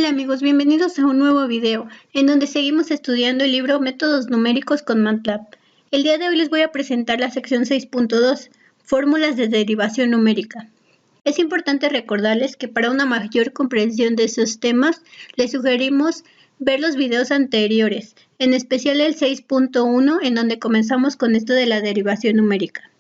Hola amigos, bienvenidos a un nuevo video, en donde seguimos estudiando el libro Métodos numéricos con MATLAB. El día de hoy les voy a presentar la sección 6.2, Fórmulas de derivación numérica. Es importante recordarles que para una mayor comprensión de esos temas, les sugerimos ver los videos anteriores, en especial el 6.1, en donde comenzamos con esto de la derivación numérica.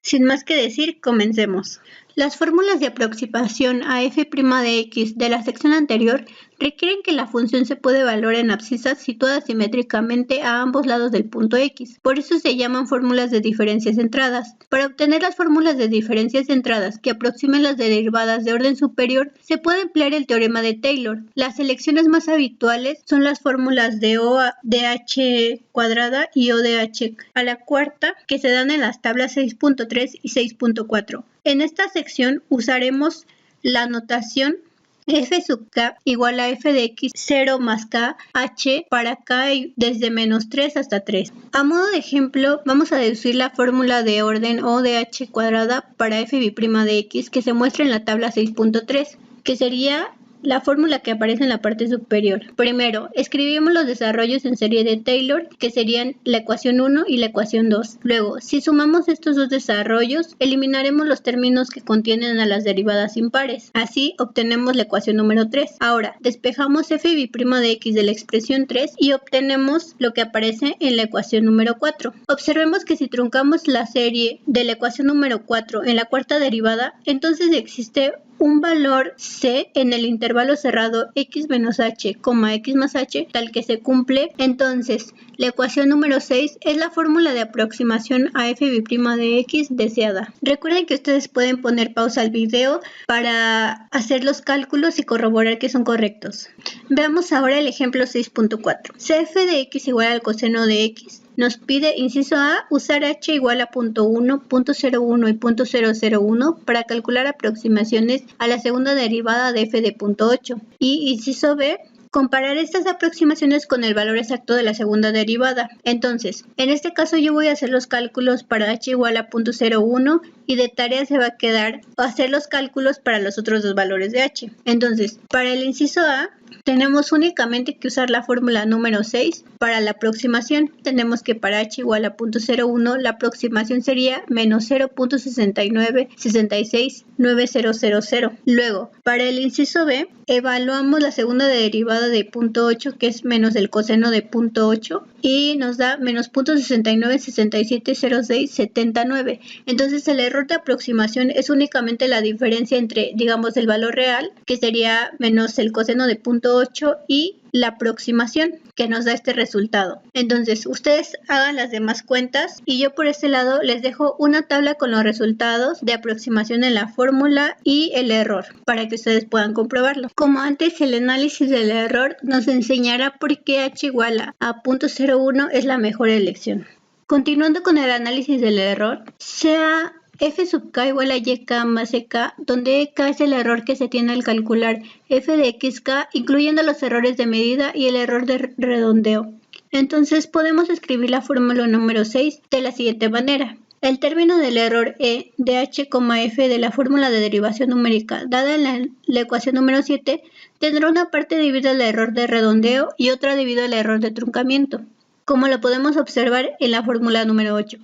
Sin más que decir, comencemos. Las fórmulas de aproximación a f' de x de la sección anterior requieren que la función se puede evaluar en abscisas situadas simétricamente a ambos lados del punto x. Por eso se llaman fórmulas de diferencias centradas. Para obtener las fórmulas de diferencias centradas que aproximen las derivadas de orden superior, se puede emplear el teorema de Taylor. Las elecciones más habituales son las fórmulas de O de h cuadrada y O de h a la cuarta, que se dan en las tablas 6.3 y 6.4. En esta sección usaremos la notación f sub k igual a f de x 0 más k h para k desde menos 3 hasta 3. A modo de ejemplo, vamos a deducir la fórmula de orden O de h cuadrada para f' de x que se muestra en la tabla 6.3, que sería la fórmula que aparece en la parte superior. Primero, escribimos los desarrollos en serie de Taylor, que serían la ecuación 1 y la ecuación 2. Luego, si sumamos estos dos desarrollos, eliminaremos los términos que contienen a las derivadas impares. Así, obtenemos la ecuación número 3. Ahora, despejamos f' de x de la expresión 3 y obtenemos lo que aparece en la ecuación número 4. Observemos que si truncamos la serie de la ecuación número 4 en la cuarta derivada, entonces existe un valor c en el intervalo cerrado x menos h, x más h, tal que se cumple. Entonces, la ecuación número 6 es la fórmula de aproximación a f' de x deseada. Recuerden que ustedes pueden poner pausa al video para hacer los cálculos y corroborar que son correctos. Veamos ahora el ejemplo 6.4. Cf de x igual al coseno de x. Nos pide, inciso A, usar h igual a 0.1, 0.01 y 0.001 para calcular aproximaciones a la segunda derivada de f de 0.8. Y inciso B, comparar estas aproximaciones con el valor exacto de la segunda derivada. Entonces, en este caso yo voy a hacer los cálculos para h igual a 0.01 y de tarea se va a quedar hacer los cálculos para los otros dos valores de h. Entonces, para el inciso A, tenemos únicamente que usar la fórmula número 6 para la aproximación. Tenemos que para h igual a 0.01 la aproximación sería menos 0.69669000. Luego, para el inciso B, evaluamos la segunda derivada de 0.8, que es menos el coseno de 0.8, y nos da menos 0.69670679. Entonces el error de aproximación es únicamente la diferencia entre, digamos, el valor real, que sería menos el coseno de 0.8, y la aproximación, que nos da este resultado. Entonces, ustedes hagan las demás cuentas y yo por este lado les dejo una tabla con los resultados de aproximación en la fórmula y el error, para que ustedes puedan comprobarlo. Como antes, el análisis del error nos enseñará por qué h igual a 0.01 es la mejor elección. Continuando con el análisis del error, sea f sub k igual a yk más ek, donde ek es el error que se tiene al calcular f de xk, incluyendo los errores de medida y el error de redondeo. Entonces podemos escribir la fórmula número 6 de la siguiente manera. El término del error e de h, f de la fórmula de derivación numérica dada en la ecuación número 7 tendrá una parte debido al error de redondeo y otra debido al error de truncamiento, como lo podemos observar en la fórmula número 8.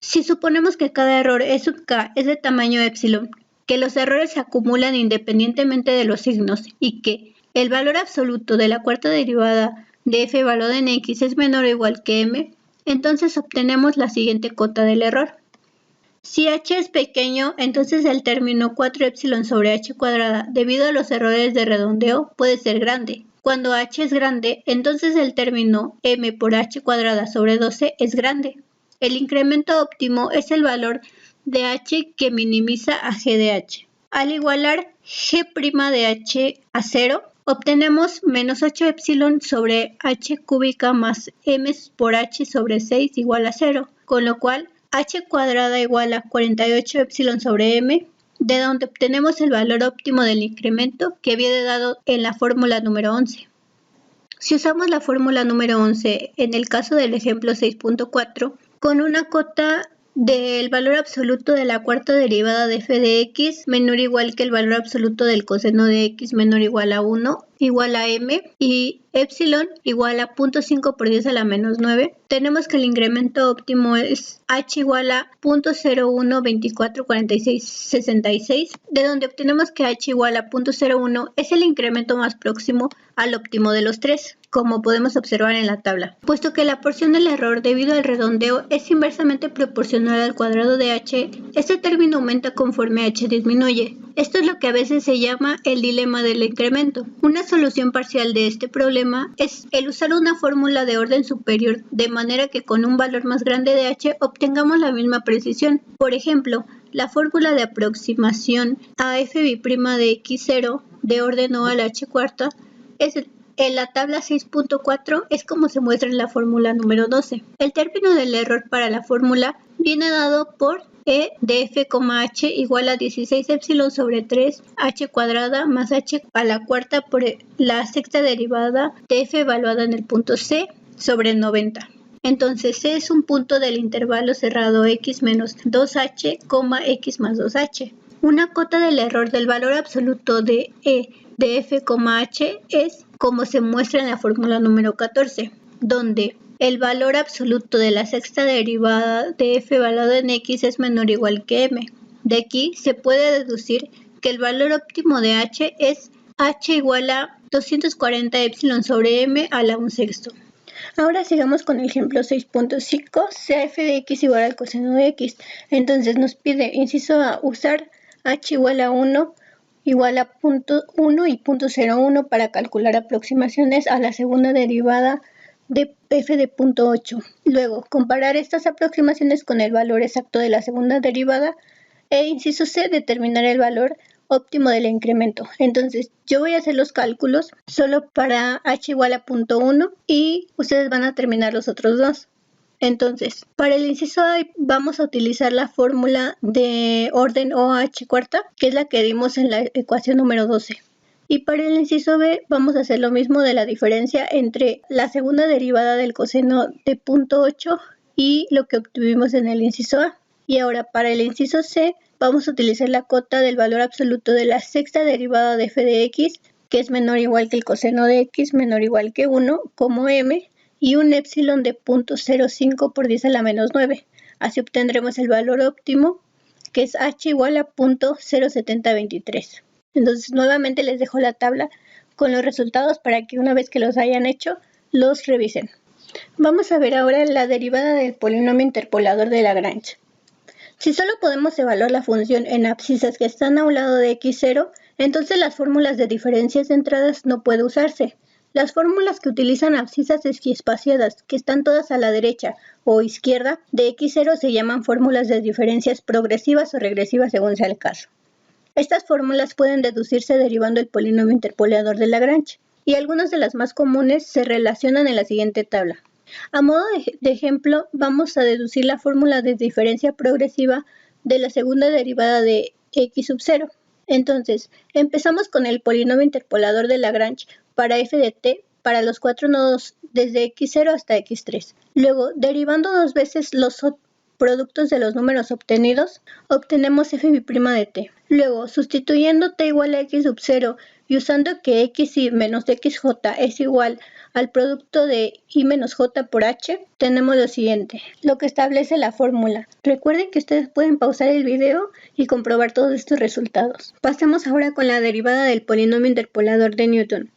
Si suponemos que cada error e sub k es de tamaño epsilon, que los errores se acumulan independientemente de los signos y que el valor absoluto de la cuarta derivada de f evaluada en x es menor o igual que m, entonces obtenemos la siguiente cota del error. Si h es pequeño, entonces el término 4 epsilon sobre h cuadrada debido a los errores de redondeo puede ser grande. Cuando h es grande, entonces el término m por h cuadrada sobre 12 es grande. El incremento óptimo es el valor de h que minimiza a g de h. Al igualar g' de h a 0, obtenemos menos 8 epsilon sobre h cúbica más m por h sobre 6 igual a 0, con lo cual h cuadrada igual a 48 epsilon sobre m, de donde obtenemos el valor óptimo del incremento que viene dado en la fórmula número 11. Si usamos la fórmula número 11 en el caso del ejemplo 6.4, con una cota del valor absoluto de la cuarta derivada de f de x menor o igual que el valor absoluto del coseno de x menor o igual a 1 igual a m y epsilon igual a 0.5 por 10 a la menos 9, tenemos que el incremento óptimo es h igual a 0.01244666, de donde obtenemos que h igual a 0.01 es el incremento más próximo al óptimo de los tres, como podemos observar en la tabla. Puesto que la porción del error debido al redondeo es inversamente proporcional al cuadrado de h, este término aumenta conforme h disminuye. Esto es lo que a veces se llama el dilema del incremento. Una solución parcial de este problema es el usar una fórmula de orden superior, de manera que con un valor más grande de h obtengamos la misma precisión. Por ejemplo, la fórmula de aproximación a f' de x0 de orden O a la h cuarta es en la tabla 6.4 es como se muestra en la fórmula número 12. El término del error para la fórmula viene dado por E de f, h igual a 16 epsilon sobre 3 h cuadrada más h a la cuarta por la sexta derivada de f evaluada en el punto C sobre 90. Entonces C es un punto del intervalo cerrado x menos 2h, x más 2h. Una cota del error del valor absoluto de E de f, h es como se muestra en la fórmula número 14, donde el valor absoluto de la sexta derivada de f evaluado en x es menor o igual que m. De aquí se puede deducir que el valor óptimo de h es h igual a 240 epsilon sobre m a la 1/6. Ahora sigamos con el ejemplo 6.5, sea f de x igual al coseno de x. Entonces nos pide, inciso A, usar h igual a 1 igual a 0.1 y 0.01 para calcular aproximaciones a la segunda derivada de f de 0.8. Luego, comparar estas aproximaciones con el valor exacto de la segunda derivada e inciso C, determinar el valor óptimo del incremento. Entonces, yo voy a hacer los cálculos solo para h igual a 0.1 y ustedes van a terminar los otros dos. Entonces, para el inciso A vamos a utilizar la fórmula de orden OH cuarta, que es la que dimos en la ecuación número 12. Y para el inciso B vamos a hacer lo mismo de la diferencia entre la segunda derivada del coseno de 0.8 y lo que obtuvimos en el inciso A. Y ahora para el inciso C vamos a utilizar la cota del valor absoluto de la sexta derivada de f de x, que es menor o igual que el coseno de x, menor o igual que 1, como m, y un epsilon de 0.05 por 10 a la menos 9. Así obtendremos el valor óptimo, que es h igual a 0.07023. Entonces nuevamente les dejo la tabla con los resultados para que una vez que los hayan hecho, los revisen. Vamos a ver ahora la derivada del polinomio interpolador de Lagrange. Si solo podemos evaluar la función en abscisas que están a un lado de x0, entonces las fórmulas de diferencias centradas no pueden usarse. Las fórmulas que utilizan abscisas esquiespaciadas, que están todas a la derecha o izquierda de x0, se llaman fórmulas de diferencias progresivas o regresivas según sea el caso. Estas fórmulas pueden deducirse derivando el polinomio interpolador de Lagrange, y algunas de las más comunes se relacionan en la siguiente tabla. A modo de ejemplo, vamos a deducir la fórmula de diferencia progresiva de la segunda derivada de x sub 0. Entonces, empezamos con el polinomio interpolador de Lagrange para f de t para los cuatro nodos desde x0 hasta x3. Luego, derivando dos veces los productos de los números obtenidos, obtenemos f' de t. Luego, sustituyendo t igual a x sub 0 y usando que xy menos xj es igual al producto de i menos j por h, tenemos lo siguiente, lo que establece la fórmula. Recuerden que ustedes pueden pausar el video y comprobar todos estos resultados. Pasemos ahora con la derivada del polinomio interpolador de Newton.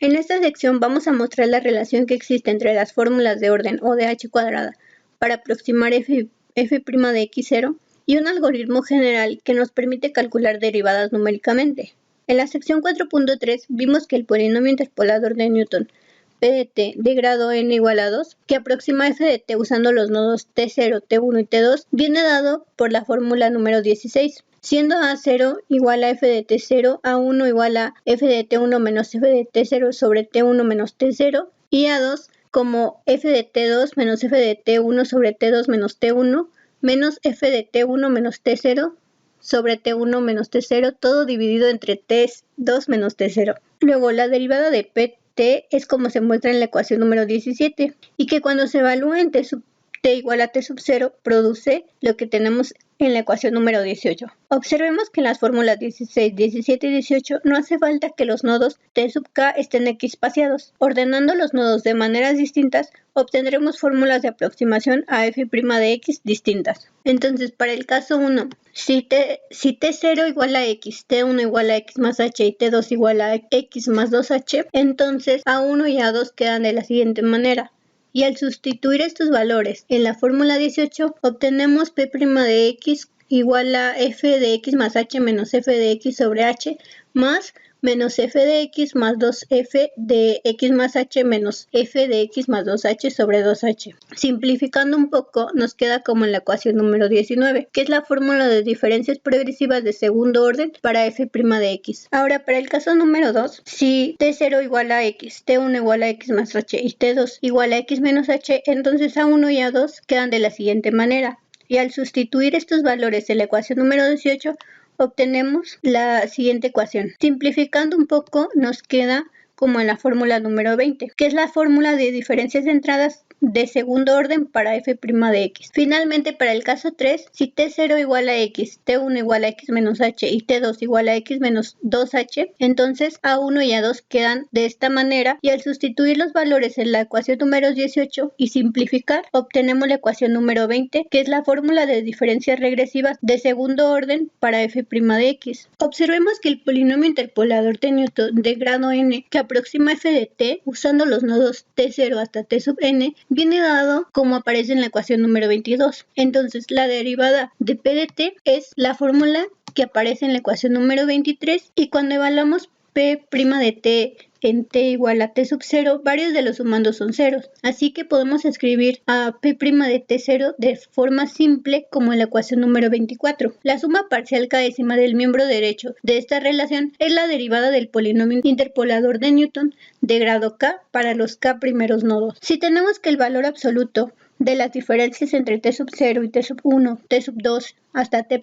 En esta sección vamos a mostrar la relación que existe entre las fórmulas de orden O de h cuadrada para aproximar f' de x0 y un algoritmo general que nos permite calcular derivadas numéricamente. En la sección 4.3 vimos que el polinomio interpolador de Newton P de t de grado n igual a 2, que aproxima f de t usando los nodos t0, t1 y t2, viene dado por la fórmula número 16, siendo a0 igual a f de t0, a1 igual a f de t1 menos f de t0 sobre t1 menos t0, y a2 como f de t2 menos f de t1 sobre t2 menos t1, menos f de t1 menos t0 sobre t1 menos t0, todo dividido entre t2 menos t0. Luego, la derivada de pt es como se muestra en la ecuación número 17, y que cuando se evalúa en t sub t igual a t sub 0 produce lo que tenemos en la ecuación número 18. Observemos que en las fórmulas 16, 17 y 18 no hace falta que los nodos t sub k estén equiespaciados. Ordenando los nodos de maneras distintas, obtendremos fórmulas de aproximación a f' de x distintas. Entonces, para el caso 1, si t0 igual a x, t1 igual a x más h y t2 igual a x más 2h, entonces a1 y a2 quedan de la siguiente manera. Y al sustituir estos valores en la fórmula 18, obtenemos p' de x igual a f de x más h menos f de x sobre h más menos f de x más 2f de x más h menos f de x más 2h sobre 2h. Simplificando un poco, nos queda como en la ecuación número 19, que es la fórmula de diferencias progresivas de segundo orden para f' de x. Ahora, para el caso número 2, si t0 igual a x, t1 igual a x más h y t2 igual a x menos h, entonces a1 y a2 quedan de la siguiente manera. Y al sustituir estos valores en la ecuación número 18, obtenemos la siguiente ecuación. Simplificando un poco, nos queda como en la fórmula número 20, que es la fórmula de diferencias de entradas de segundo orden para f' de x. Finalmente, para el caso 3, si t0 igual a x, t1 igual a x menos h y t2 igual a x menos 2h, entonces a1 y a2 quedan de esta manera, y al sustituir los valores en la ecuación número 18 y simplificar, obtenemos la ecuación número 20, que es la fórmula de diferencias regresivas de segundo orden para f' de x. Observemos que el polinomio interpolador de Newton de grado n, que aproxima f de t usando los nodos t0 hasta t sub n, viene dado como aparece en la ecuación número 22. Entonces, la derivada de p de t es la fórmula que aparece en la ecuación número 23, y cuando evaluamos p' de t en t igual a t sub 0, varios de los sumandos son ceros, así que podemos escribir a p' de t0 de forma simple como en la ecuación número 24. La suma parcial k-décima del miembro derecho de esta relación es la derivada del polinomio interpolador de Newton de grado k para los k primeros nodos. Si tenemos que el valor absoluto de las diferencias entre t sub 0 y t sub 1, t sub 2 hasta t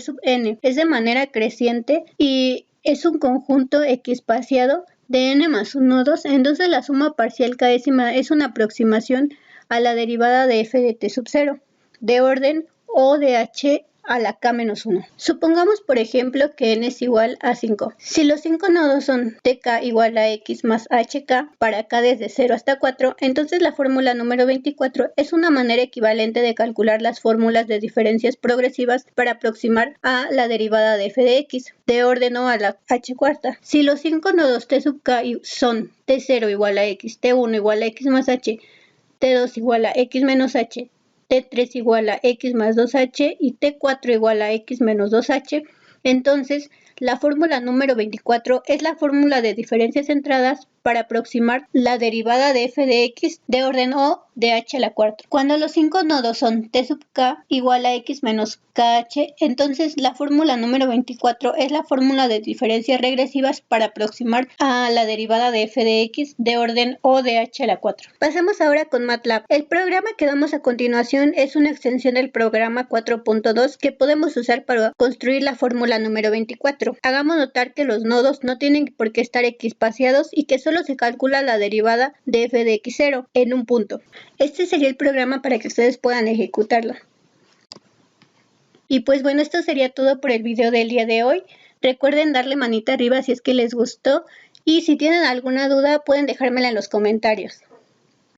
sub n es de manera creciente y es un conjunto equiespaciado de n más 1 nodos, entonces la suma parcial k-décima es una aproximación a la derivada de f de t sub 0, de orden O de h a la k-1. Supongamos, por ejemplo, que n es igual a 5. Si los 5 nodos son tk igual a x más hk para k desde 0 hasta 4, entonces la fórmula número 24 es una manera equivalente de calcular las fórmulas de diferencias progresivas para aproximar a la derivada de f de x, de orden O a la h cuarta. Si los 5 nodos t sub k son t0 igual a x, t1 igual a x más h, t2 igual a x menos h, t3 igual a x más 2h y t4 igual a x menos 2h, entonces la fórmula número 24 es la fórmula de diferencias centradas para aproximar la derivada de f de x de orden O de h a la cuarta. Cuando los 5 nodos son t sub k igual a x menos kh, entonces la fórmula número 24 es la fórmula de diferencias regresivas para aproximar a la derivada de f de x de orden O de h a la 4. Pasemos ahora con MATLAB. El programa que damos a continuación es una extensión del programa 4.2 que podemos usar para construir la fórmula número 24. Hagamos notar que los nodos no tienen por qué estar equiespaciados y que solo se calcula la derivada de f de x0 en un punto. Este sería el programa para que ustedes puedan ejecutarlo. Y pues bueno, esto sería todo por el video del día de hoy. Recuerden darle manita arriba si es que les gustó y si tienen alguna duda pueden dejármela en los comentarios.